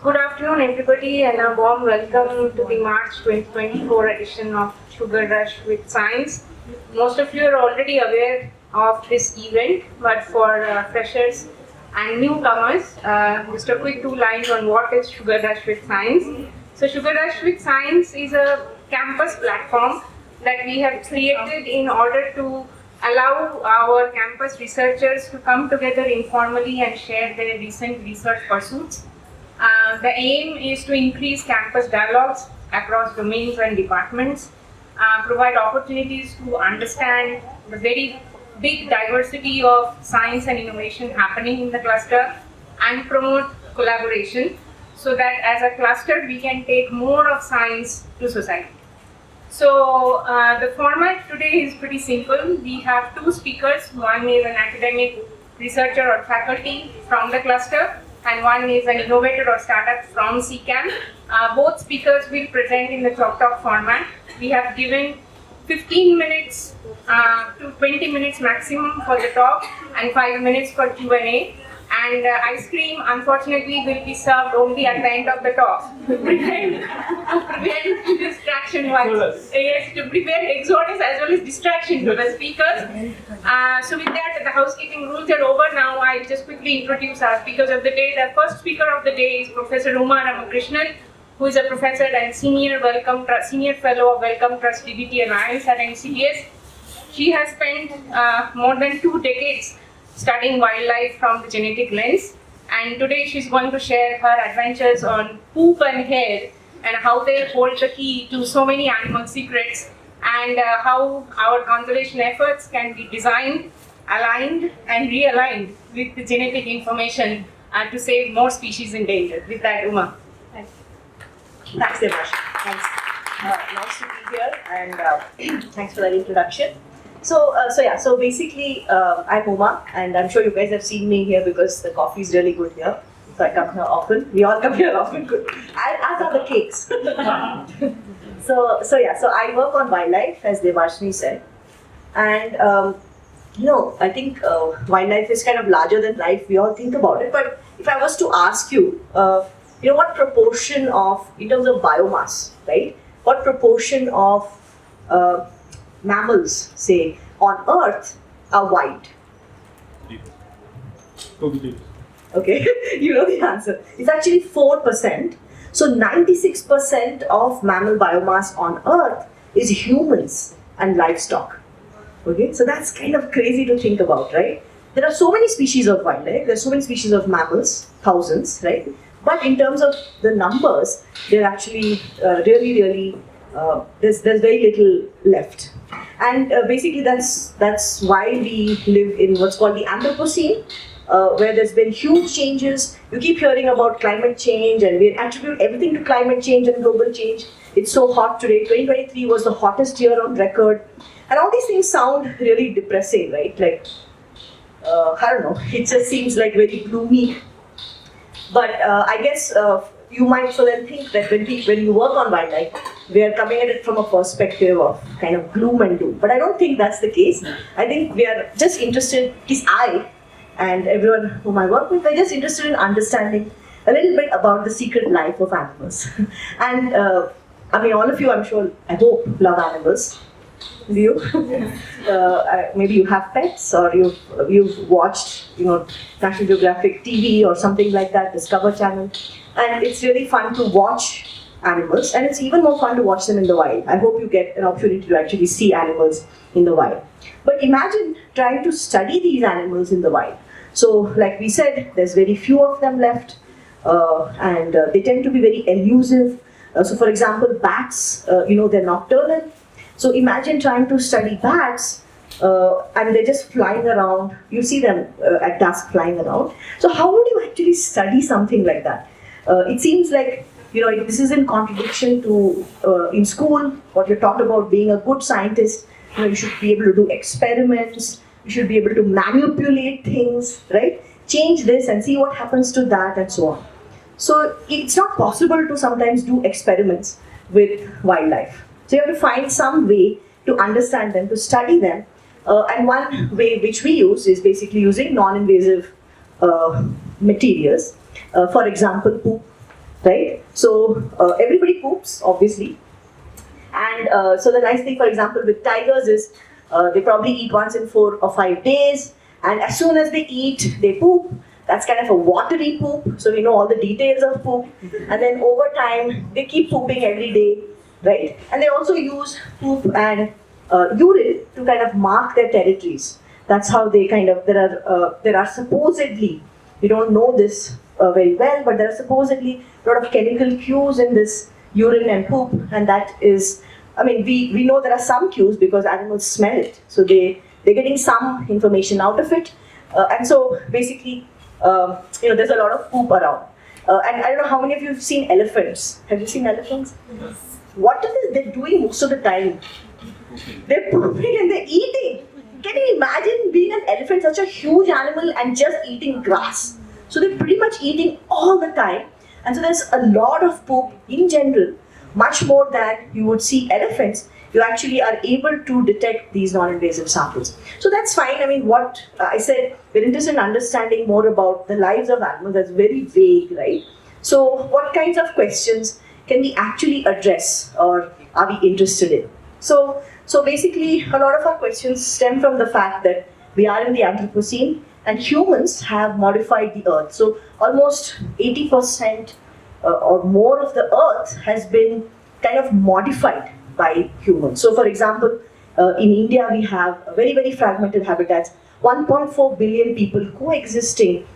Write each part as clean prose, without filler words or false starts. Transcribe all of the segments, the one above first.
Good afternoon, everybody, and a warm welcome to the March 2024 edition of Sugar Rush with Science. Most of you are already aware of this event, but for freshers and newcomers, just a quick 2 lines on what is Sugar Rush with Science. So, Sugar Rush with Science is a campus platform that we have created in order to allow our campus researchers to come together informally and share their recent research pursuits. The aim is to increase campus dialogues across domains and departments, provide opportunities to understand the very big diversity of science and innovation happening in the cluster, and promote collaboration so that as a cluster we can take more of science to society. So the format today is pretty simple. We have 2 speakers. One is an academic researcher or faculty from the cluster, and one is an innovator or startup from CCAM. Both speakers will present in the Chalk Talk format. We have given 15 minutes to 20 minutes maximum for the talk and 5 minutes for Q&A. And ice cream, unfortunately, will be served only at the end of the talk to prevent distraction. Yes, to prevent exodus as well as distraction to the speakers. So with that, the housekeeping rules are over. Now I'll just quickly introduce our speakers of the day. The first speaker of the day is Professor Ramakrishnan, who is a professor and senior fellow of Wellcome Trust DBT Alliance at NCBS. She has spent more than 2 decades studying wildlife from the genetic lens, and today she's going to share her adventures on poop and hair and how they hold the key to so many animal secrets, and how our conservation efforts can be designed, aligned and realigned with the genetic information to save more species in danger. With that, Uma. Thanks. Thanks, Devash. Thanks. Nice to be here, and thanks for that introduction. So basically, I'm Uma, and I'm sure you guys have seen me here because the coffee is really good here. So I come here often. We all come here often, as are the cakes. So I work on wildlife, as Devashni said, and I think wildlife is kind of larger than life. We all think about it, but if I was to ask you, what proportion of, in terms of biomass, right? What proportion of mammals, say, on Earth are white? Okay, you know the answer. It's actually 4%. So 96% of mammal biomass on Earth is humans and livestock. Okay, so that's kind of crazy to think about, right? There are so many species of wildlife, there are so many species of mammals, thousands, right? But in terms of the numbers, they're actually really there's very little left. And basically that's why we live in what's called the Anthropocene, where there's been huge changes. You keep hearing about climate change, and we attribute everything to climate change and global change. It's so hot today. 2023 was the hottest year on record. And all these things sound really depressing, right? Like, I don't know, it just seems like very gloomy. But I guess you might so then think that when you work on wildlife, we are coming at it from a perspective of kind of gloom and doom. But I don't think that's the case. I think we are just interested, at least I and everyone whom I work with, are just interested in understanding a little bit about the secret life of animals. And all of you, I'm sure, I hope, love animals. Do you? Maybe you have pets, or you've watched, National Geographic TV or something like that, Discover Channel, and it's really fun to watch animals, and it's even more fun to watch them in the wild. I hope you get an opportunity to actually see animals in the wild. But imagine trying to study these animals in the wild. So, like we said, there's very few of them left, and they tend to be very elusive. So, for example, bats, they're nocturnal. So imagine trying to study bats, and they're just flying around. You see them at dusk flying around. So how would you actually study something like that? It seems like, this is in contradiction to, in school, what you're taught about being a good scientist. You should be able to do experiments. You should be able to manipulate things, right? Change this and see what happens to that, and so on. So it's not possible to sometimes do experiments with wildlife. So you have to find some way to understand them, to study them. And one way which we use is basically using non-invasive materials. For example, poop. right? So everybody poops, obviously. And so the nice thing, for example, with tigers is they probably eat once in 4 or 5 days, and as soon as they eat, they poop. That's kind of a watery poop, so we know all the details of poop. And then over time, they keep pooping every day, right? And they also use poop and urine to kind of mark their territories. That's how they kind of, there are supposedly, we don't know this very well, but there are supposedly a lot of chemical cues in this urine and poop, and that is, I mean, we know there are some cues because animals smell it, so they're getting some information out of it. And so basically, there's a lot of poop around. And I don't know how many of you have seen elephants. Have you seen elephants? Yes. What is they're doing most of the time? They're pooping and they're eating. Can you imagine being an elephant, such a huge animal, and just eating grass? So they're pretty much eating all the time. And so there's a lot of poop in general, much more than you would see elephants. You actually are able to detect these non-invasive samples. So that's fine. I mean, what I said, we're interested in understanding more about the lives of animals. That's very vague, right? So what kinds of questions can we actually address, or are we interested in? So basically, a lot of our questions stem from the fact that we are in the Anthropocene, and humans have modified the Earth. So almost 80% or more of the Earth has been kind of modified by humans. So for example, in India we have very, very fragmented habitats, 1.4 billion people coexisting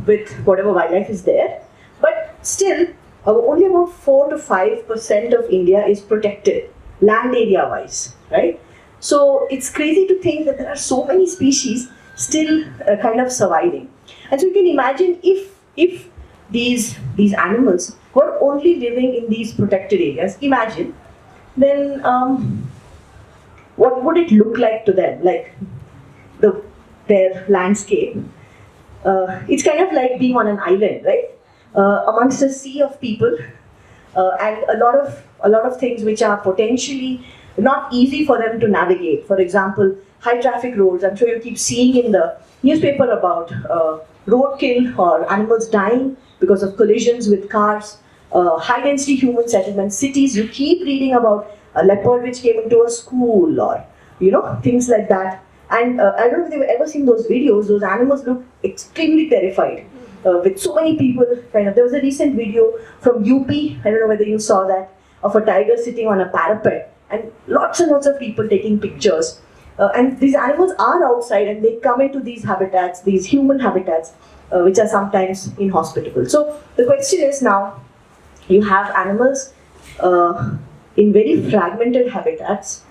with whatever wildlife is there. But still, only about 4 to 5% of India is protected, land area wise, right? So it's crazy to think that there are so many species still kind of surviving. And so you can imagine if these animals were only living in these protected areas, imagine, then what would it look like to them? Like their landscape. It's kind of like being on an island, right? Amongst a sea of people, and a lot of things which are potentially not easy for them to navigate. For example, high traffic roads. I'm sure you keep seeing in the newspaper about roadkill or animals dying because of collisions with cars. High density human settlements, cities, you keep reading about a leopard which came into a school, or things like that. And I don't know if you've ever seen those videos. Those animals look extremely terrified, with so many people there was a recent video from UP, I don't know whether you saw that, of a tiger sitting on a parapet, and lots of people taking pictures. And these animals are outside, and they come into these habitats, these human habitats, which are sometimes inhospitable. So the question is now, you have animals in very fragmented habitats.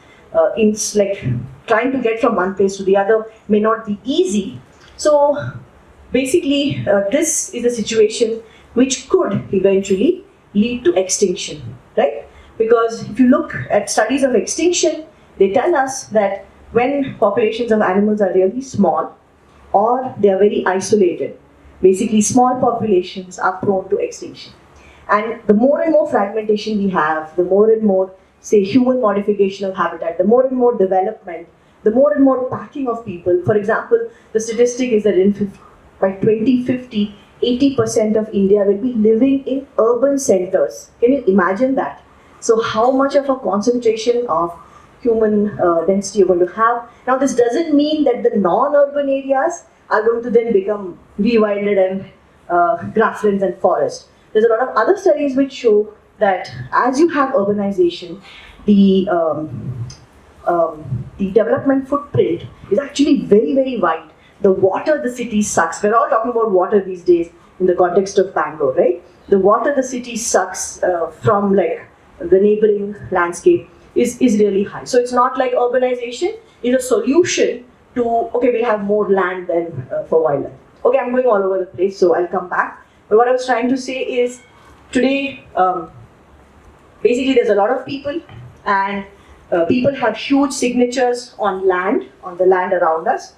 It's like trying to get from one place to the other may not be easy. So basically, this is a situation which could eventually lead to extinction, right? Because if you look at studies of extinction, they tell us that when populations of animals are really small, or they are very isolated, basically small populations are prone to extinction. And the more and more fragmentation we have, the more and more, say, human modification of habitat, the more and more development, the more and more packing of people. For example, the statistic is that by 2050, 80% of India will be living in urban centers. Can you imagine that? So how much of a concentration of human density you're going to have? Now, this doesn't mean that the non-urban areas are going to then become rewilded and grasslands and forests. There's a lot of other studies which show that as you have urbanization, the development footprint is actually very, very wide. The water the city sucks. We're all talking about water these days in the context of Bangalore, right? The water the city sucks from like the neighboring landscape is really high. So it's not like urbanization is a solution to, okay, we'll have more land than for wildlife. Okay, I'm going all over the place, so I'll come back. But what I was trying to say is, today, basically there's a lot of people, and people have huge signatures on land, on the land around us,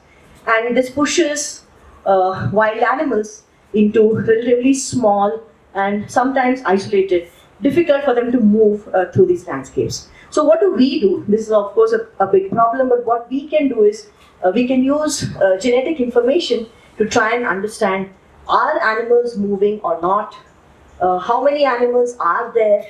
and this pushes wild animals into relatively small and sometimes isolated, difficult for them to move through these landscapes. So what do we do? This is of course a big problem, but what we can do is we can use genetic information to try and understand, are animals moving or not? how many animals are there,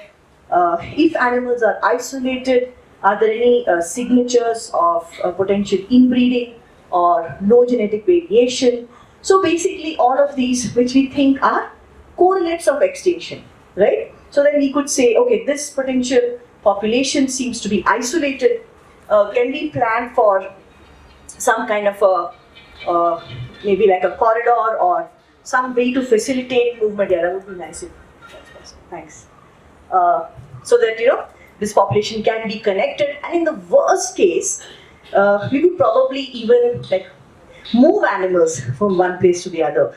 if animals are isolated, are there any signatures of potential inbreeding or low genetic variation. So basically all of these which we think are correlates of extinction, right? So then we could say, okay, this potential population seems to be isolated. Can we plan for some kind of a, maybe like a corridor or some way to facilitate movement? Yeah, that would be nice. Thanks. So that, you know, this population can be connected, and in the worst case, we could probably even like move animals from one place to the other,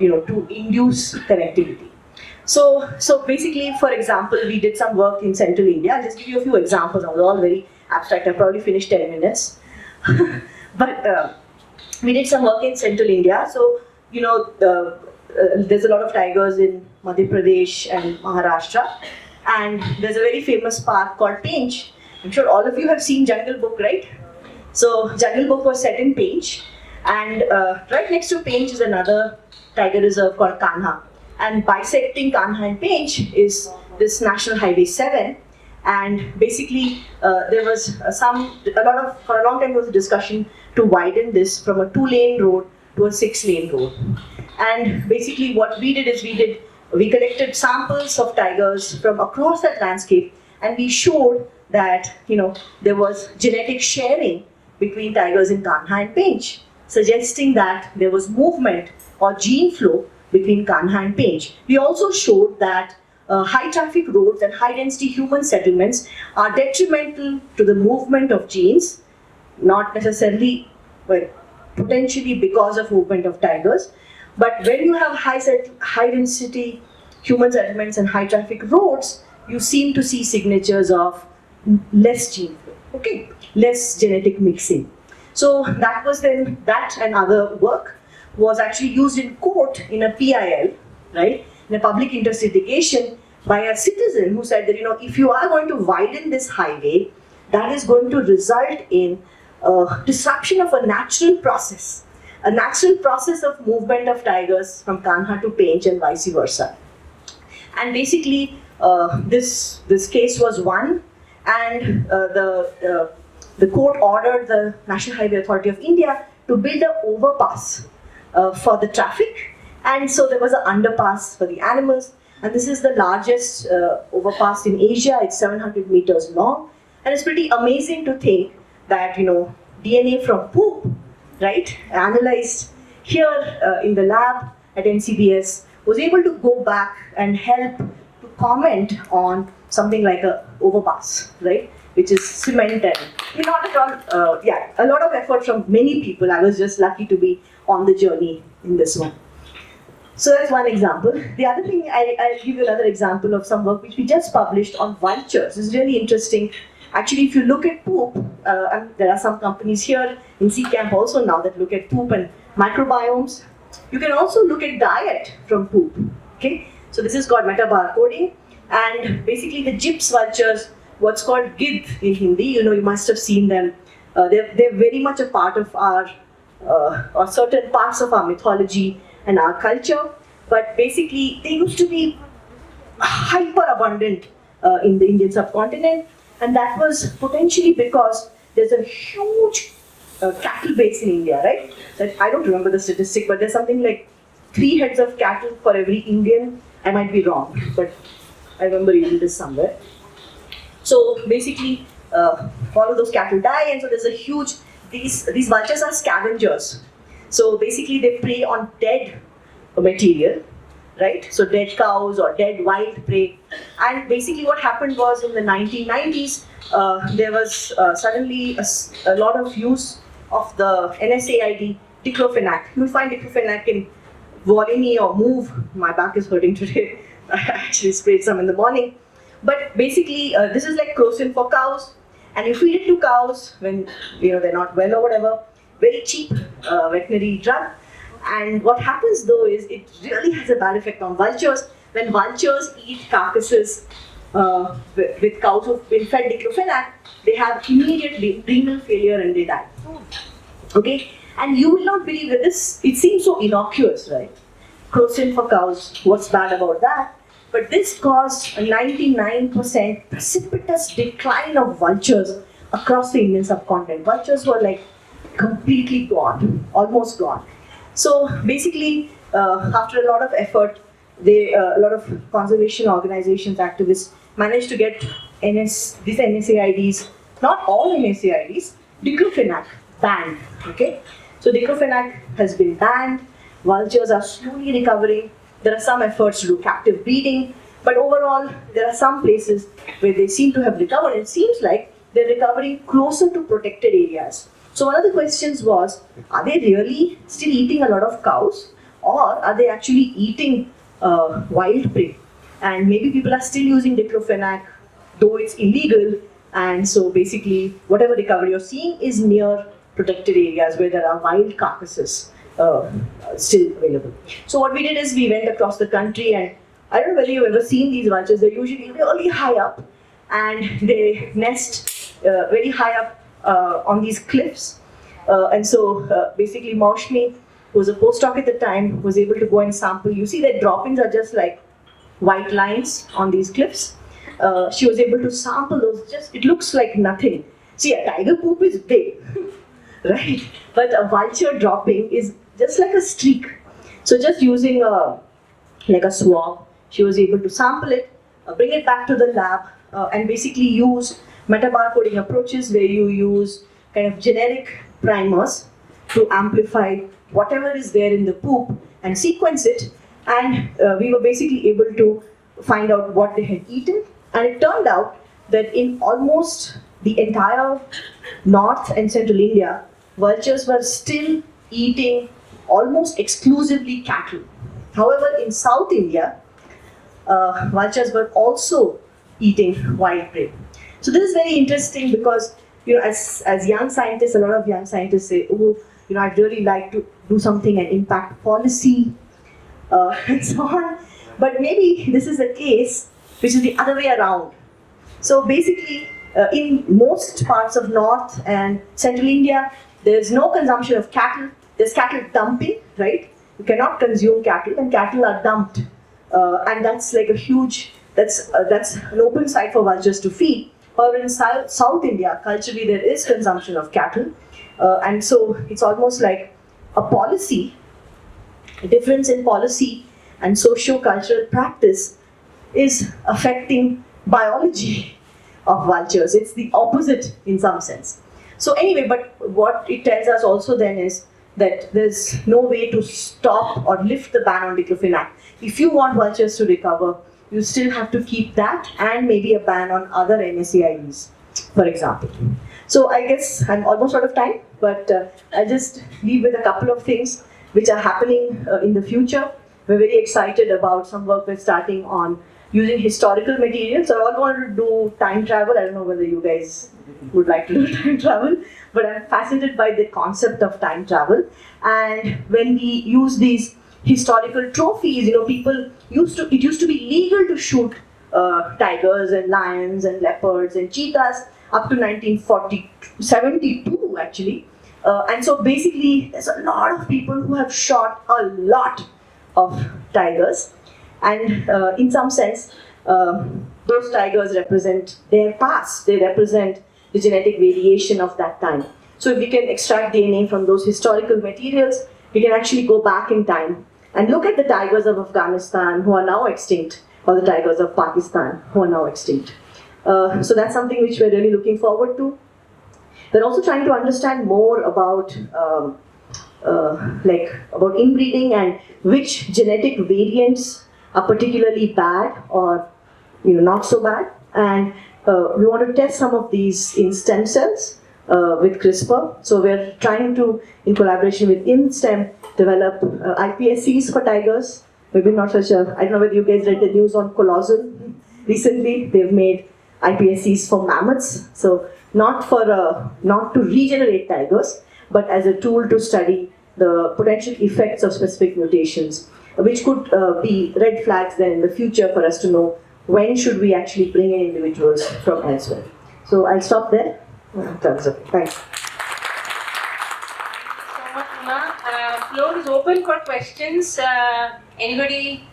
you know, to induce connectivity. So basically, for example, we did some work in central India. I'll just give you a few examples. I was all very abstract. I probably finished 10 minutes. But we did some work in central India. So, you know, there's a lot of tigers in Madhya Pradesh and Maharashtra. And there's a very famous park called Pench. I'm sure all of you have seen Jungle Book, right? So Jungle Book was set in Pench. And right next to Pench is another tiger reserve called Kanha. And bisecting Kanha and Pench is this National Highway 7. And basically, there was for a long time there was a discussion to widen this from a 2-lane road to a 6-lane road. And basically what we did is we collected samples of tigers from across that landscape, and we showed that, you know, there was genetic sharing between tigers in Kanha and Pench, suggesting that there was movement or gene flow between Kanha and Pench. We also showed that high traffic roads and high density human settlements are detrimental to the movement of genes, not necessarily, but potentially because of movement of tigers. But when you have high density human settlements and high traffic roads, you seem to see signatures of less gene flow, okay, less genetic mixing. So that was then, that and other work was actually used in court in a PIL, right, in a public interest litigation by a citizen who said that, you know, if you are going to widen this highway, that is going to result in disruption of a natural process of movement of tigers from Kanha to Pench and vice versa. And basically, this case was won, and the court ordered the National Highway Authority of India to build an overpass for the traffic, and so there was an underpass for the animals. And this is the largest overpass in Asia. It's 700 meters long, and it's pretty amazing to think that, you know, DNA from poop, right, analyzed here in the lab at NCBS, was able to go back and help to comment on something like a overpass, right, which is cement and not at all, a lot of effort from many people. I was just lucky to be on the journey in this one. So that's one example. The other thing, I'll give you another example of some work which we just published on vultures. It's really interesting. Actually, if you look at poop, and there are some companies here in CCamp also now that look at poop and microbiomes. You can also look at diet from poop. Okay, so this is called metabarcoding, and basically the gyps vultures, what's called gidh in Hindi. You know, you must have seen them. They're very much a part of our or certain parts of our mythology and our culture. But basically, they used to be hyper abundant in the Indian subcontinent. And that was potentially because there's a huge cattle base in India, right? That I don't remember the statistic, but there's something like 3 heads of cattle for every Indian. I might be wrong, but I remember reading this somewhere. So basically, all of those cattle die, and so there's a huge, these vultures are scavengers. So basically, they prey on dead material, right? So dead cows or dead wild prey. And basically what happened was in the 1990s, there was suddenly a lot of use of the NSAID diclofenac. You'll find diclofenac in Volini or Move. My back is hurting today. I actually sprayed some in the morning. But basically, this is like crocin for cows. And you feed it to cows when, you know, they're not well or whatever. Very cheap veterinary drug. And what happens though is it really has a bad effect on vultures. When vultures eat carcasses with cows who've been fed diclofenac, they have immediate renal failure and they die. Okay? And you will not believe that this, it seems so innocuous, right? Crocin for cows, what's bad about that? but this caused a 99% precipitous decline of vultures across the Indian subcontinent. Vultures were like completely gone, almost gone. So basically, after a lot of effort, a lot of conservation organizations, activists managed to get these NSAIDs, not all NSAIDs, diclofenac banned. Okay, so diclofenac has been banned. Vultures are slowly recovering. There are some efforts to do captive breeding, but overall, there are some places where they seem to have recovered. It seems like they're recovering closer to protected areas. So one of the questions was, are they really still eating a lot of cows, or are they actually eating wild prey? And maybe people are still using diclofenac, though it's illegal, and so basically whatever recovery you're seeing is near protected areas where there are wild carcasses still available. So what we did is we went across the country, and I don't know whether you've ever seen these vultures. They're usually really high up, and they nest very high up on these cliffs. And so basically Maushmi, who was a postdoc at the time, was able to go and sample. You see that droppings are just like white lines on these cliffs. She was able to sample those. Just it looks like nothing. See, a tiger poop is big, right? But a vulture dropping is just like a streak. So just using like a swab, she was able to sample it, bring it back to the lab, and basically use metabarcoding approaches where you use kind of generic primers to amplify whatever is there in the poop and sequence it. And we were basically able to find out what they had eaten. And it turned out that in almost the entire north and central India, vultures were still eating almost exclusively cattle. However, in South India, vultures were also eating wild prey. So this is very interesting because, as young scientists, a lot of young scientists say, oh, I'd really like to do something and impact policy and so on. But maybe this is a case which is the other way around. So basically, in most parts of North and Central India, there's no consumption of cattle. There's cattle dumping, right? You cannot consume cattle, and cattle are dumped. And that's like a huge, that's an open site for vultures to feed. However, in South India, culturally, there is consumption of cattle. And so it's almost like a policy, a difference in policy and socio-cultural practice is affecting biology of vultures. It's the opposite in some sense. So anyway, but what it tells us also then is that there's no way to stop or lift the ban on diclofenac. If you want vultures to recover, you still have to keep that and maybe a ban on other NSAIDs, for example. So I guess I'm almost out of time, but I'll just leave with a couple of things which are happening in the future. We're very excited about some work we're starting on using historical materials. So I all wanted to do time travel. I don't know whether you guys would like to do time travel, but I'm fascinated by the concept of time travel. And when we use these historical trophies, it used to be legal to shoot tigers and lions and leopards and cheetahs up to 1972 actually. And so basically there's a lot of people who have shot a lot of tigers, and in some sense those tigers represent their past. They represent the genetic variation of that time. So if we can extract DNA from those historical materials, we can actually go back in time and look at the tigers of Afghanistan who are now extinct, or the tigers of Pakistan who are now extinct. So that's something which we're really looking forward to. We're also trying to understand more about inbreeding and which genetic variants are particularly bad or not so bad. And we want to test some of these in stem cells with CRISPR. So we're trying to, in collaboration with InStem, develop iPSCs for tigers. Maybe not such a, I don't know whether you guys read the news on Colossal recently. They've made iPSCs for mammoths. So not to regenerate tigers, but as a tool to study the potential effects of specific mutations, which could be red flags then in the future for us to know when should we actually bring in individuals from elsewhere. So I'll stop there. Thanks. So much, Uma. Floor is open for questions. Anybody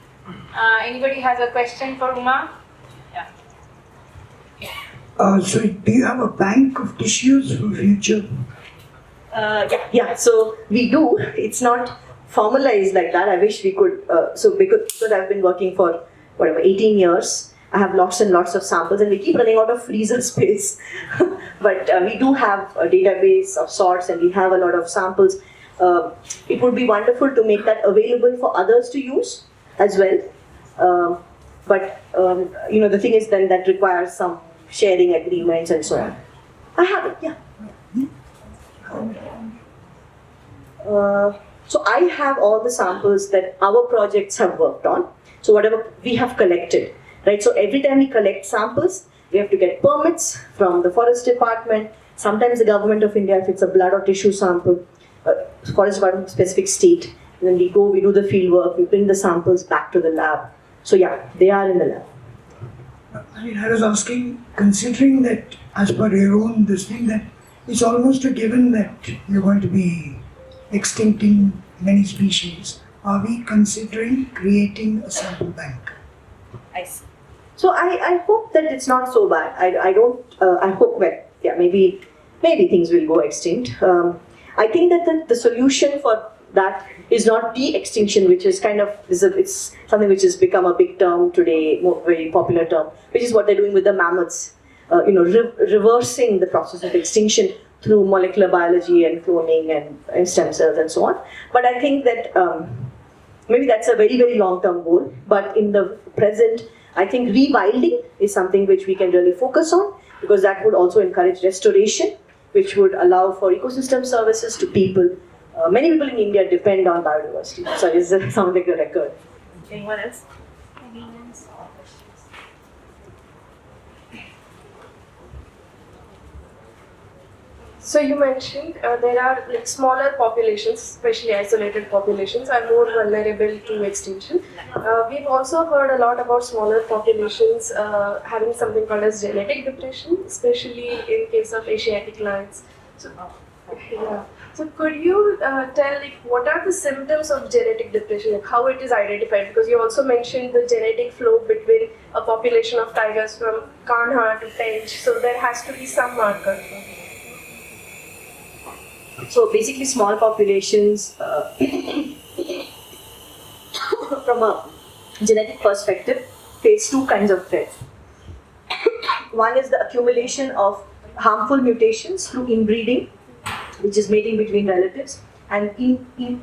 Anybody has a question for Uma? So do you have a bank of tissues for future? Yeah. So we do. It's not formalized like that. I wish we could. Because I've been working for 18 years. I have lots and lots of samples, and we keep running out of freezer space. But we do have a database of sorts, and we have a lot of samples. It would be wonderful to make that available for others to use as well. But the thing is then that requires some sharing agreements and so on. I have it, yeah. So I have all the samples that our projects have worked on. So whatever we have collected, right? So every time we collect samples, we have to get permits from the Forest Department, sometimes the Government of India if it's a blood or tissue sample, Forest Department of a specific state. And then we go, we do the field work, we bring the samples back to the lab. So yeah, they are in the lab. I was asking, considering that as per your own this thing, that it's almost a given that you're going to be extincting many species, are we considering creating a sample bank? I see. So I hope that it's not so bad. I hope that, yeah, maybe things will go extinct. I think that the solution for that is not de-extinction, which is kind of, it's something which has become a big term today, very popular term, which is what they're doing with the mammoths, reversing the process of extinction through molecular biology and cloning and stem cells and so on. But I think that maybe that's a very, very long-term goal. But in the present, I think rewilding is something which we can really focus on, because that would also encourage restoration, which would allow for ecosystem services to people. Many people in India depend on biodiversity. Sorry, does that sound like a record? Anyone else? So you mentioned there are like smaller populations, especially isolated populations, are more vulnerable to extinction. We've also heard a lot about smaller populations having something called as genetic depression, especially in case of Asiatic lions. So, yeah. So could you tell what are the symptoms of genetic depression, like how it is identified? Because you also mentioned the genetic flow between a population of tigers from Kanha to Tench, so there has to be some marker. So basically small populations, from a genetic perspective, face two kinds of threats. One is the accumulation of harmful mutations through inbreeding, which is mating between relatives, and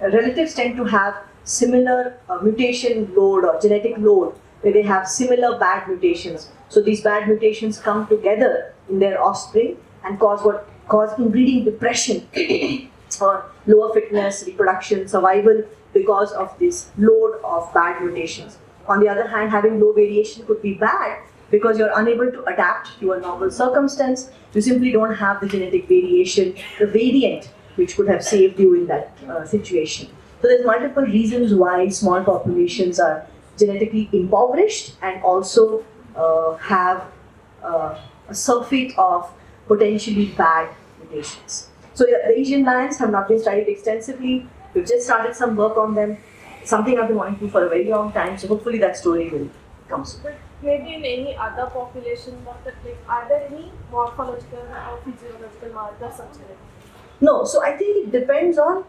relatives tend to have similar mutation load or genetic load, where they have similar bad mutations. So these bad mutations come together in their offspring and cause inbreeding depression or lower fitness, reproduction, survival because of this load of bad mutations. On the other hand, having low variation could be bad because you're unable to adapt to a novel circumstance. You simply don't have the genetic variation, the variant which could have saved you in that situation. So there's multiple reasons why small populations are genetically impoverished and also have a surfeit of potentially bad mutations. So the Asian lions have not been studied extensively. We've just started some work on them. Something I've been wanting to do for a very long time. So hopefully that story will come soon. But maybe in any other population, are there any morphological or physiological markers of genetic? No. So I think it depends on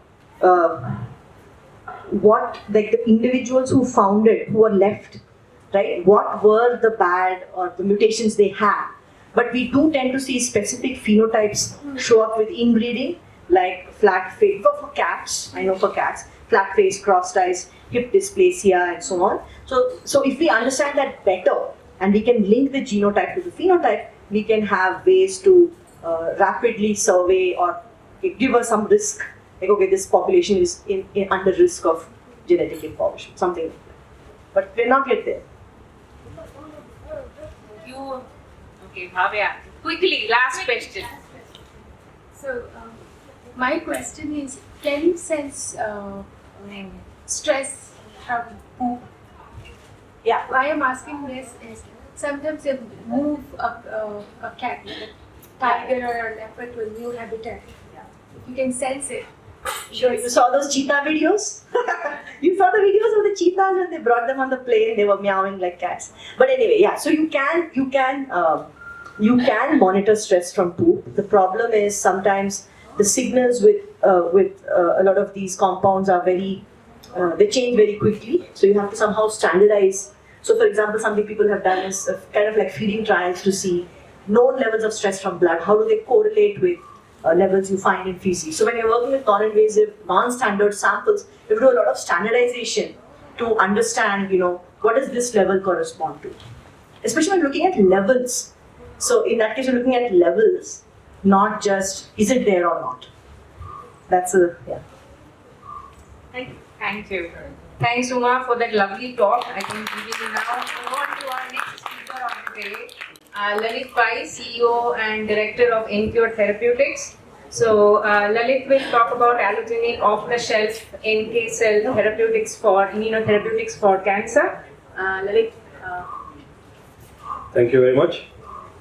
what the individuals who found it, who were left, right? What were the bad or the mutations they had? But we do tend to see specific phenotypes show up with inbreeding, like flat face, for cats, I know for cats, flat face, crossed eyes, hip dysplasia, and so on. So if we understand that better, and we can link the genotype to the phenotype, we can have ways to rapidly survey or give us some risk, like okay, this population is in under risk of genetic impoverishment, something like that. But we're not yet there. Okay, Bhavya. Quickly, last question. So, my question is, can you sense stress from poop? Yeah. Why I'm asking this is, sometimes you move a cat, like a tiger or a leopard to a new habitat. You can sense it. Sure, you saw those cheetah videos? You saw the videos of the cheetah? cheetahs, when they brought them on the plane, they were meowing like cats. But anyway, yeah. So you can monitor stress from poop. The problem is sometimes the signals with a lot of these compounds are very they change very quickly. So you have to somehow standardize. So, for example, something people have done is kind of like feeding trials to see known levels of stress from blood. How do they correlate with levels you find in feces? So, when you're working with non-invasive, non-standard samples, you have to do a lot of standardization to understand, what does this level correspond to? Especially when looking at levels. So, in that case, you're looking at levels, not just is it there or not. That's yeah. Thank you. Thanks, Uma, for that lovely talk. I think we will now move on to our next speaker of the day, Lalit Pai, CEO and Director of NKure Therapeutics. So, Lalit will talk about allogeneic off-the-shelf NK cell therapeutics for immunotherapeutics for cancer. Lalit. Thank you very much.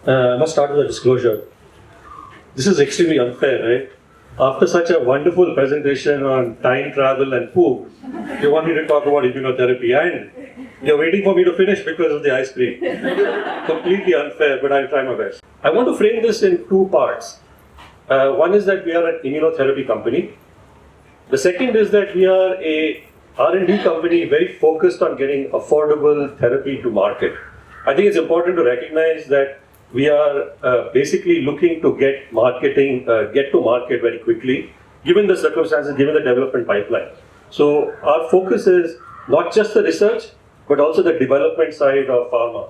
I must start with a disclosure. This is extremely unfair, right? After such a wonderful presentation on time travel and poop, you want me to talk about immunotherapy and you're waiting for me to finish because of the ice cream. Completely unfair, but I'll try my best. I want to frame this in two parts. One is that we are an immunotherapy company. The second is that we are a R&D company very focused on getting affordable therapy to market. I think it's important to recognize that we are basically looking to get to market very quickly, given the circumstances, given the development pipeline. So our focus is not just the research, but also the development side of pharma.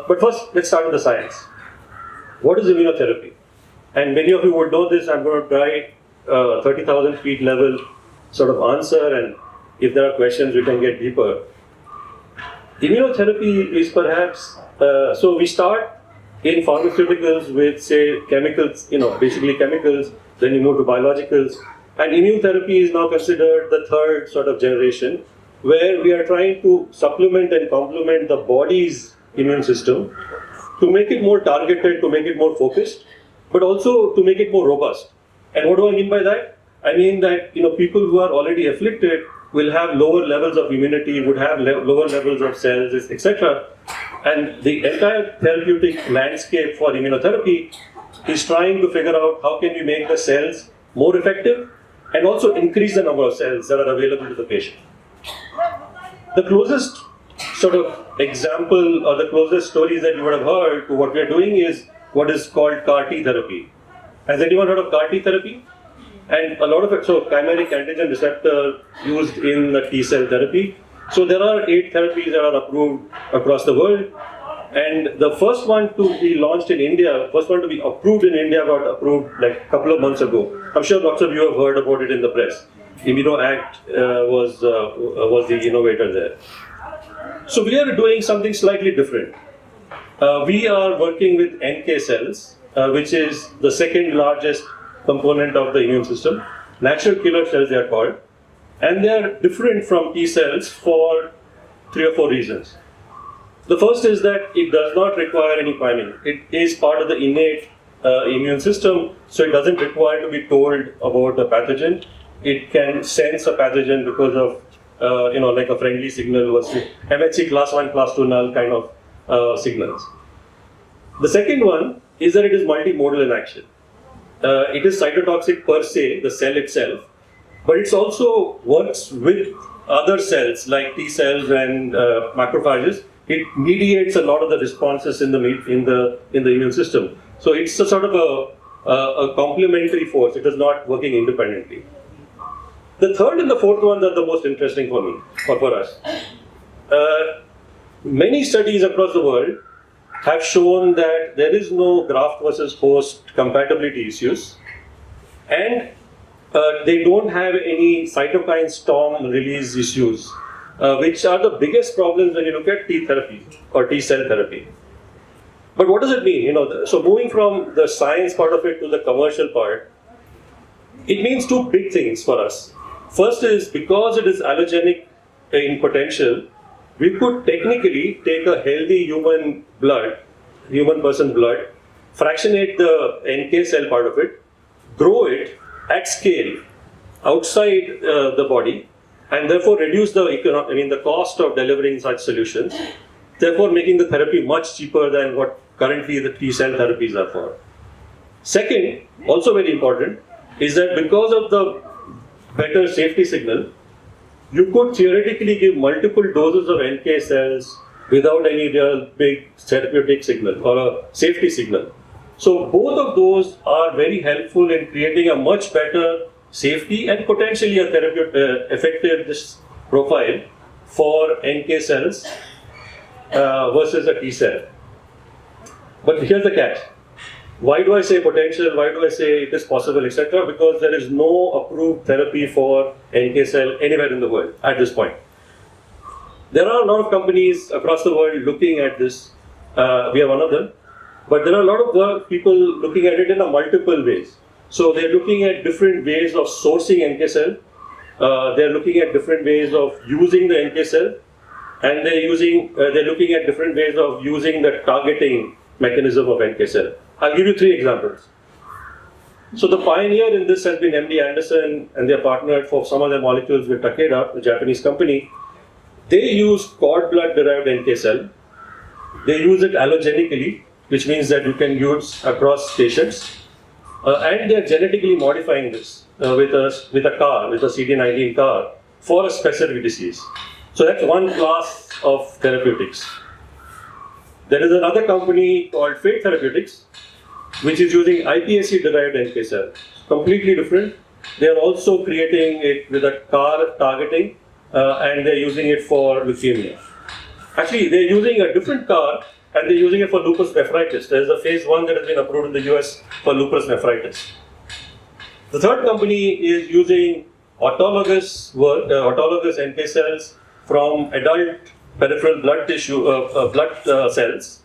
But first, let's start with the science. What is immunotherapy? And many of you would know this. I'm going to try 30,000 feet level sort of answer, and if there are questions, we can get deeper. Immunotherapy is perhaps, so we start in pharmaceuticals with, say, chemicals, basically chemicals, then you move to biologicals, and immunotherapy is now considered the third sort of generation, where we are trying to supplement and complement the body's immune system to make it more targeted, to make it more focused, but also to make it more robust. And what do I mean by that? I mean that people who are already afflicted will have lower levels of immunity, would have lower levels of cells, etc. And the entire therapeutic landscape for immunotherapy is trying to figure out how can we make the cells more effective and also increase the number of cells that are available to the patient. The closest sort of example or the closest stories that you would have heard to what we are doing is what is called CAR T therapy. Has anyone heard of CAR T therapy? And a lot of it, so chimeric antigen receptor used in the T cell therapy. So there are 8 therapies that are approved across the world. And the first one to be launched in India, first one to be approved in India got approved like a couple of months ago. I'm sure lots of you have heard about it in the press. ImmunoAct was the innovator there. So we are doing something slightly different. We are working with NK cells, which is the second largest component of the immune system. Natural killer cells they are called. And they are different from T cells for 3 or 4 reasons. The first is that it does not require any priming. It is part of the innate immune system, so it doesn't require to be told about a pathogen. It can sense a pathogen because of, like a friendly signal versus MHC class 1, class 2 null kind of signals. The second one is that it is multimodal in action. It is cytotoxic per se, the cell itself, but it also works with other cells like T cells and macrophages. It mediates a lot of the responses in the immune system. So it's a sort of a complementary force. It is not working independently. The third and the fourth ones are the most interesting for me, or for us. Many studies across the world have shown that there is no graft versus host compatibility issues, and they don't have any cytokine storm release issues, which are the biggest problems when you look at T therapy or T cell therapy. But what does it mean? So moving from the science part of it to the commercial part, it means 2 big things for us. First is because it is allogenic in potential, we could technically take a healthy human person's blood, fractionate the NK cell part of it, grow it at scale outside the body, and therefore reduce the cost of delivering such solutions, therefore making the therapy much cheaper than what currently the T-cell therapies are for. Second, also very important, is that because of the better safety signal, you could theoretically give multiple doses of NK cells without any real big therapeutic signal or a safety signal. So both of those are very helpful in creating a much better safety and potentially a therapeutic effective profile for NK cells versus a T cell. But here's the catch. Why do I say potential? Why do I say it is possible, etc.? Because there is no approved therapy for NK cell anywhere in the world at this point. There are a lot of companies across the world looking at this. We are one of them. But there are a lot of people looking at it in a multiple ways. So they're looking at different ways of sourcing NK cell. They're looking at different ways of using the NK cell. And they're looking at different ways of using the targeting mechanism of NK cell. I'll give you 3 examples. So the pioneer in this has been MD Anderson, and they're partnered for some of their molecules with Takeda, the Japanese company. They use cord blood derived NK cell. They use it allogenically, which means that you can use across patients. And they're genetically modifying this with a CD19 CAR for a specific disease. So that's one class of therapeutics. There is another company called FriYay Therapeutics, which is using iPSC-derived NK cell. Completely different. They are also creating it with a CAR targeting, and they're using it for leukemia. Actually, they're using a different CAR, and they're using it for lupus nephritis. There's a phase 1 that has been approved in the US for lupus nephritis. The third company is using autologous NK cells from adult peripheral blood tissue, blood cells,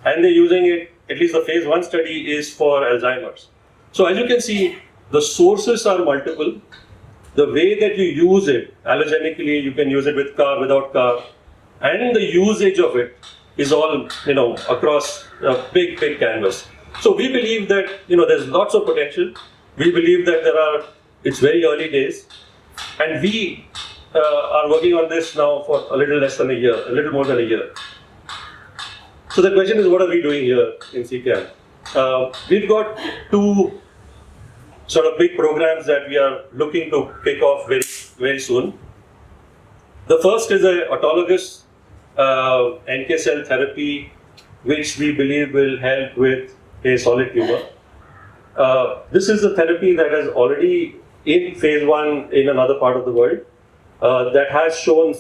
and they're using it, at least the phase 1 study is for Alzheimer's. So as you can see, the sources are multiple. The way that you use it, allogenically, you can use it with CAR, without CAR, and the usage of it is all, across a big canvas. So we believe that, there's lots of potential. We believe that it's very early days, and we are working on this now for a little more than a year. So the question is, what are we doing here in CCAM? We've got 2 sort of big programs that we are looking to kick off very, very soon. The first is an autologous NK cell therapy, which we believe will help with a solid tumor. This is a therapy that is already in phase 1 in another part of the world. That has shown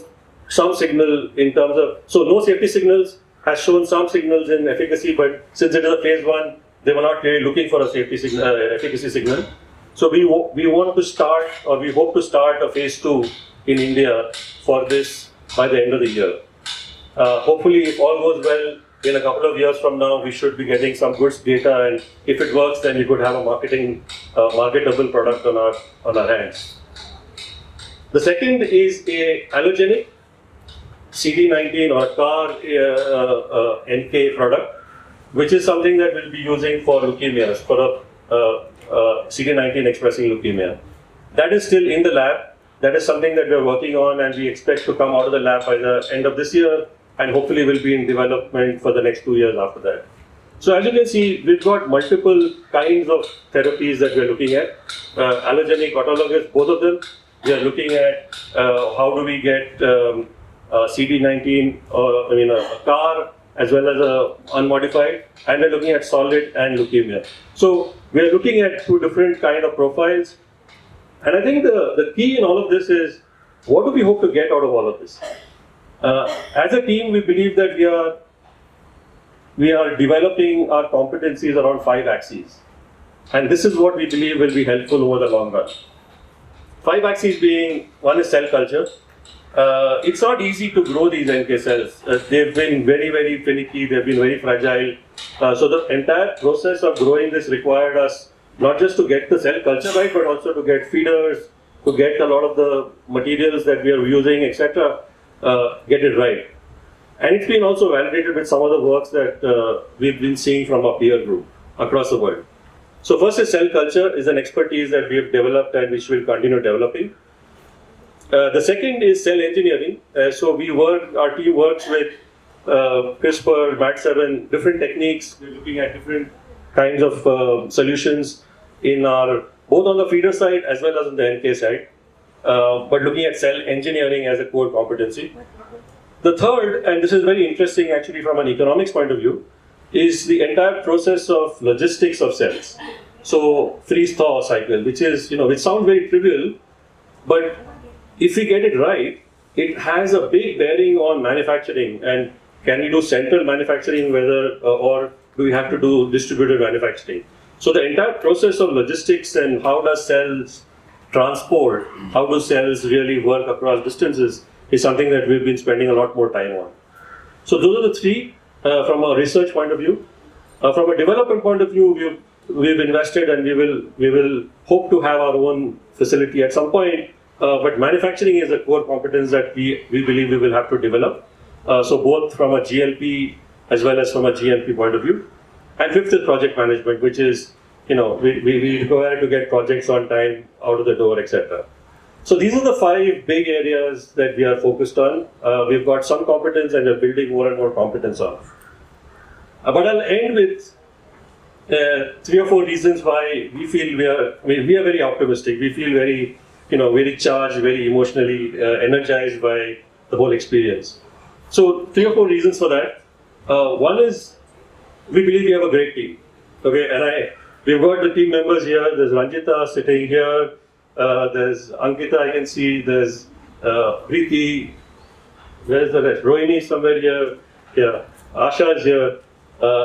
some signal in terms of, so no safety signals, has shown some signals in efficacy, but since it is a phase 1, they were not really looking for a efficacy signal. So we want to start, or we hope to start a phase 2 in India for this by the end of the year. Hopefully, if all goes well, in a couple of years from now, we should be getting some good data, and if it works, then we could have a marketable product on our hands. The second is a allogeneic CD19 or CAR NK product, which is something that we'll be using for leukemias, for a CD19 expressing leukemia. That is still in the lab. That is something that we're working on, and we expect to come out of the lab by the end of this year, and hopefully will be in development for the next 2 years after that. So as you can see, we've got multiple kinds of therapies that we're looking at. Allogenic, autologous, both of them. We are looking at how do we get CD19, a CAR, as well as a unmodified, and we're looking at solid and leukemia. So we're looking at 2 different kind of profiles. And I think the key in all of this is, what do we hope to get out of all of this? As a team, we believe that we are developing our competencies around 5 axes. And this is what we believe will be helpful over the long run. 5 axes being, one is cell culture. It's not easy to grow these NK cells. They've been very, very finicky, they've been very fragile. So the entire process of growing this required us not just to get the cell culture right, but also to get feeders, to get a lot of the materials that we are using, etc., get it right. And it's been also validated with some of the works that we've been seeing from our peer group across the world. So first is cell culture, is an expertise that we have developed and which we'll continue developing. The second is cell engineering. Our team works with CRISPR, MAT7, different techniques. We're looking at different kinds of solutions both on the feeder side as well as on the NK side, but looking at cell engineering as a core competency. The third, and this is very interesting actually from an economics point of view, is the entire process of logistics of cells. So freeze-thaw cycle, which sounds very trivial, but if we get it right, it has a big bearing on manufacturing. And can we do central manufacturing, or do we have to do distributed manufacturing? So the entire process of logistics and how does cells transport, how do cells really work across distances is something that we've been spending a lot more time on. So those are the three from a research point of view. From a development point of view, we've invested and we will hope to have our own facility at some point. But manufacturing is a core competence that we believe we will have to develop. So both from a GLP as well as from a GMP point of view. And fifth is project management, which is, we require to get projects on time, out of the door, etc. So these are the 5 big areas that we are focused on. We've got some competence and we're building more and more competence on. But I'll end with 3 or 4 reasons why we feel we are very optimistic. We feel very, very charged, very emotionally energized by the whole experience. So 3 or 4 reasons for that. One is we believe we have a great team. Okay, and we've got the team members here. There's Ranjita sitting here. There's Ankita, I can see. There's Preeti. Where's the rest? Rohini somewhere here. Yeah, Asha is here.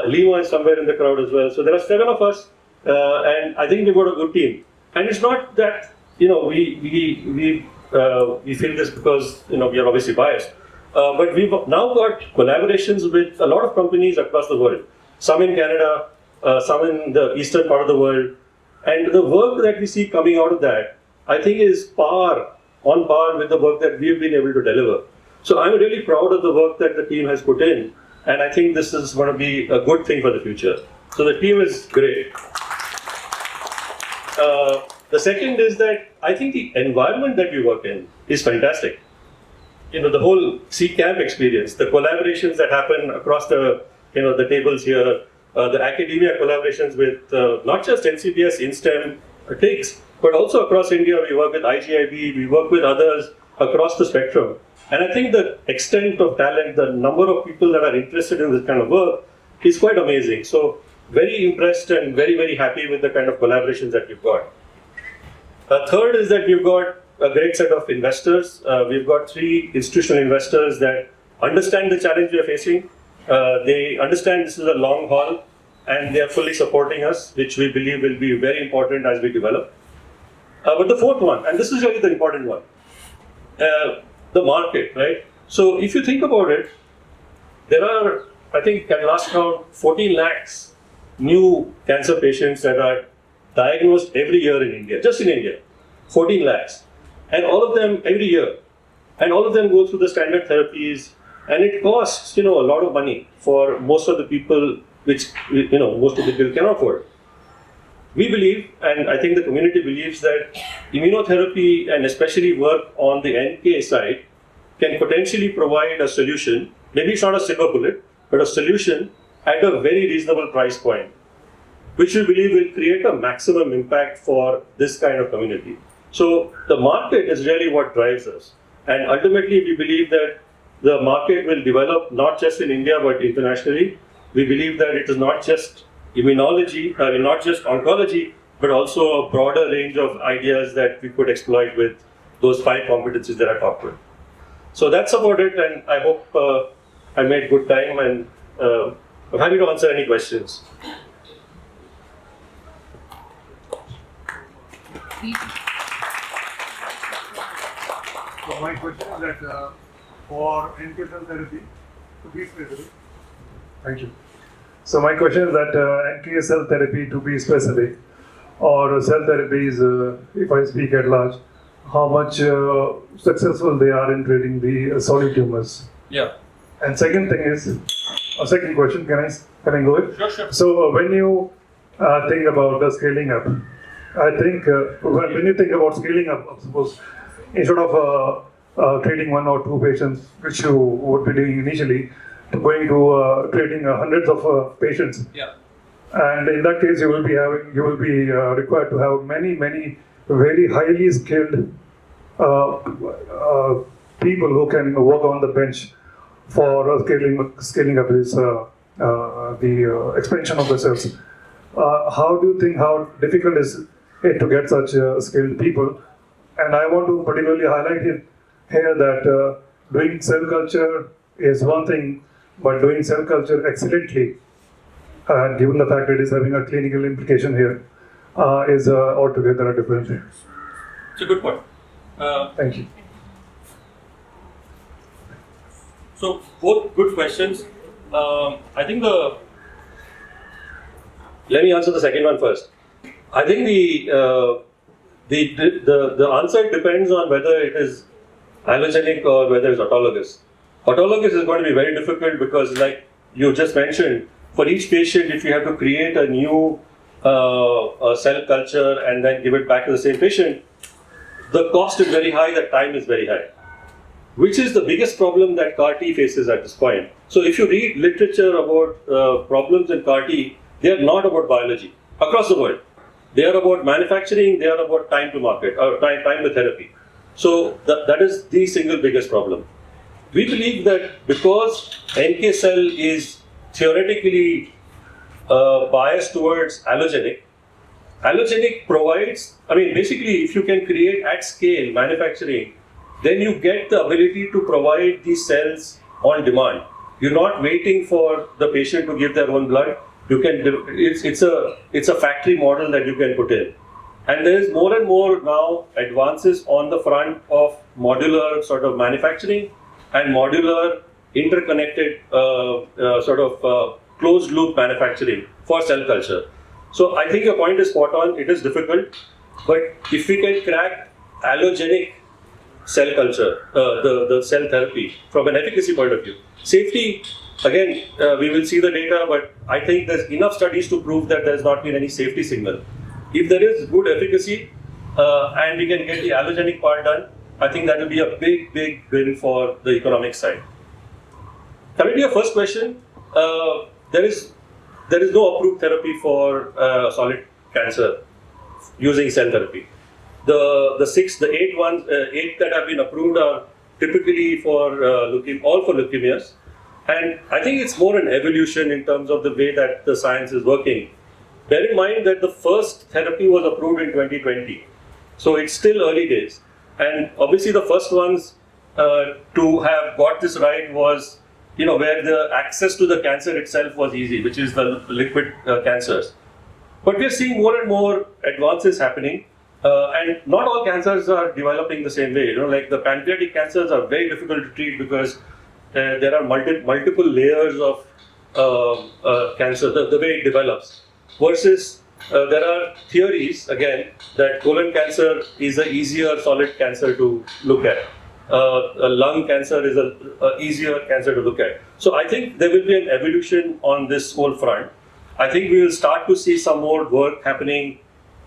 Lima is somewhere in the crowd as well. So there are 7 of us, and I think we've got a good team. And it's not that we feel this because we are obviously biased, but we've now got collaborations with a lot of companies across the world. Some in Canada, some in the eastern part of the world, and the work that we see coming out of that, I think, is on par with the work that we've been able to deliver. So I'm really proud of the work that the team has put in, and I think this is going to be a good thing for the future. So the team is great. The second is that I think the environment that we work in is fantastic. The whole C-Camp experience, the collaborations that happen across the tables here, the academia collaborations with not just NCBS in STEM TIGS, but also across India. We work with IGIB, we work with others across the spectrum. And I think the extent of talent, the number of people that are interested in this kind of work is quite amazing. So very impressed and very, very happy with the kind of collaborations that we've got. Third is that we've got a great set of investors. We've got 3 institutional investors that understand the challenge we are facing. They understand this is a long haul, and they are fully supporting us, which we believe will be very important as we develop. But the fourth one, and this is really the important one, the market, right? So if you think about it, there are, I think at last count, 14 lakhs new cancer patients that are diagnosed every year in India, just in India, 14 lakhs. And all of them every year. And all of them go through the standard therapies, and it costs, a lot of money for most of the people, which, most of the people cannot afford. We believe, and I think the community believes, that immunotherapy, and especially work on the NK side, can potentially provide a solution. Maybe it's not a silver bullet, but a solution at a very reasonable price point, which we believe will create a maximum impact for this kind of community. So the market is really what drives us. And ultimately, we believe that the market will develop not just in India, but internationally. We believe that it is not just immunology, not just oncology, but also a broader range of ideas that we could exploit with those 5 competencies that I talked about. So that's about it, and I hope I made good time, and I'm happy to answer any questions. So my question is that for NK cell therapy, to be specific. Thank you. So my question is that NK cell therapy, to be specific, or cell therapies, if I speak at large, how much successful they are in treating the solid tumors. Yeah. And second thing is, a second question, can I go it? Sure. So when you think about the scaling up, I think when you think about scaling up, suppose instead of treating 1 or 2 patients, which you would be doing initially, to going to treating hundreds of patients. Yeah. And in that case, you will be required to have many very highly skilled people who can work on the bench for scaling up this the expansion of the cells. How do you think, how difficult is it to get such skilled people? And I want to particularly highlight here that doing cell culture is one thing, but doing cell culture excellently, given the fact that it is having a clinical implication here, is altogether a different thing. It's a good point. Thank you. So both good questions. I think let me answer the second one first. I think the answer depends on whether it is allogenic or whether it's autologous. Autologous is going to be very difficult because, like you just mentioned, for each patient, if you have to create a new cell culture and then give it back to the same patient, the cost is very high, the time is very high, which is the biggest problem that CAR T faces at this point. So if you read literature about problems in CAR T, they are not about biology across the world. They are about manufacturing, they are about time to market, or time to therapy. So that is the single biggest problem. We believe that because NK cell is theoretically biased towards allogenic provides, basically if you can create at scale manufacturing, then you get the ability to provide these cells on demand. You're not waiting for the patient to give their own blood. You can, it's a factory model that you can put in. And there is more and more now advances on the front of modular sort of manufacturing and modular interconnected closed loop manufacturing for cell culture. So I think your point is spot on. It is difficult, but if we can crack allogenic cell culture, the cell therapy from an efficacy point of view, safety, again, we will see the data, but I think there's enough studies to prove that there's not been any safety signal. If there is good efficacy and we can get the allogenic part done, I think that will be a big win for the economic side. Coming to your first question, there is no approved therapy for solid cancer using cell therapy. The 8 that have been approved are typically for all for leukemias. And I think it's more an evolution in terms of the way that the science is working. Bear in mind that the first therapy was approved in 2020. So it's still early days. And obviously the first ones to have got this right was, where the access to the cancer itself was easy, which is the liquid cancers. But we're seeing more and more advances happening. And not all cancers are developing the same way. Like the pancreatic cancers are very difficult to treat because there are multiple layers of cancer, the way it develops. Versus there are theories, again, that colon cancer is an easier solid cancer to look at. A lung cancer is an easier cancer to look at. So I think there will be an evolution on this whole front. I think we will start to see some more work happening,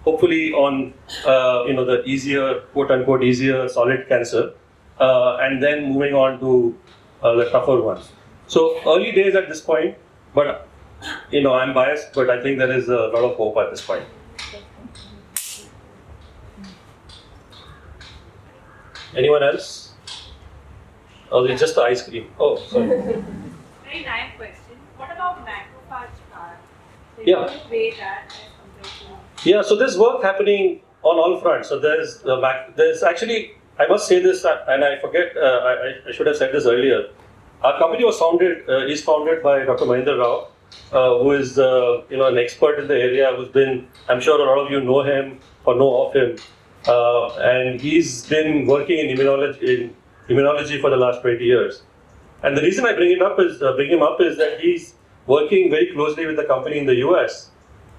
hopefully on the easier, quote unquote, easier solid cancer, and then moving on to the tougher ones. So early days at this point, but I'm biased, but I think there is a lot of hope at this point. Anyone else? Oh, it's just the ice cream. Oh, sorry. Very naive question. What about macrophage CAR? So Yeah. you don't weigh that as compared to. Yeah, so there's work happening on all fronts. So there's actually, I must say this, and I forget, I should have said this earlier. Our company is founded by Dr. Mahendra Rao, who is an expert in the area, who's been, I'm sure a lot of you know him or know of him, and he's been working in immunology for the last 20 years. And the reason I bring him up is that he's working very closely with a company in the US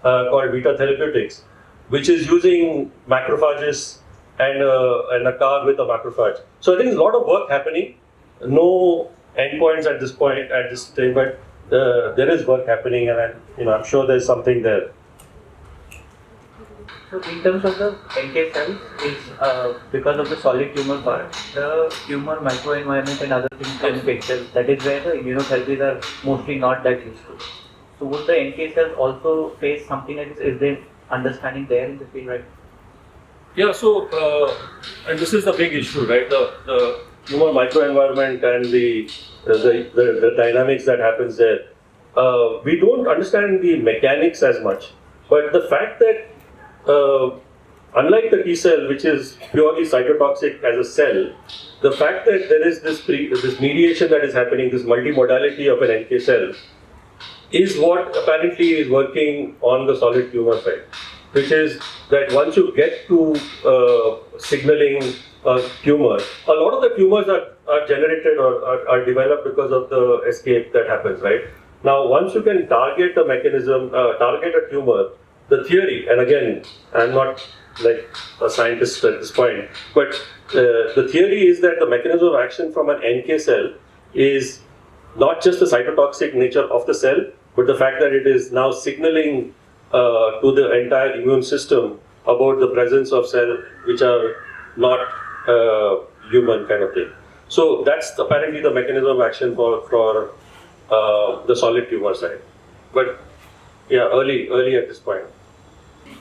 called NKure Therapeutics, which is using macrophages and a CAR with a macrophage. So I think there's a lot of work happening. No endpoints at this stage, but there is work happening, and I'm sure there's something there. So in terms of the NK cells, is because of the solid tumor part, the tumor microenvironment and other things can affect cells. That is where the immunotherapies are mostly not that useful. So would the NK cells also face something like this? Is there understanding there in the field, right? Yeah, so, and this is the big issue, right? The tumor microenvironment and the dynamics that happens there. We don't understand the mechanics as much, but the fact that unlike the T cell, which is purely cytotoxic as a cell, the fact that there is this mediation that is happening, this multimodality of an NK cell, is what apparently is working on the solid tumor side, which is that once you get to signaling a tumor, a lot of the tumors are generated or are developed because of the escape that happens, right? Now, once you can target a mechanism, target a tumor, the theory, and again, I'm not like a scientist at this point, but the theory is that the mechanism of action from an NK cell is not just the cytotoxic nature of the cell, but the fact that it is now signaling to the entire immune system about the presence of cells which are not human kind of thing. So that's apparently the mechanism of action for the solid tumor side. But yeah, early at this point.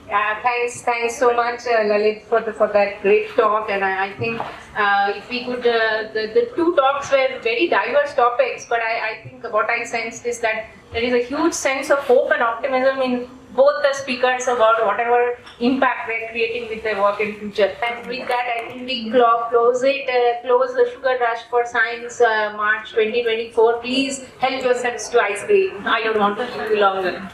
Thanks so much, Lalit, for that great talk. And I think if we could, the two talks were very diverse topics, but I think what I sensed is that there is a huge sense of hope and optimism in both the speakers about whatever impact they're creating with their work in future. And with that, I think we close the Sugar Rush for Science March 2024. Please help yourselves to ice cream. I don't want to keep you longer.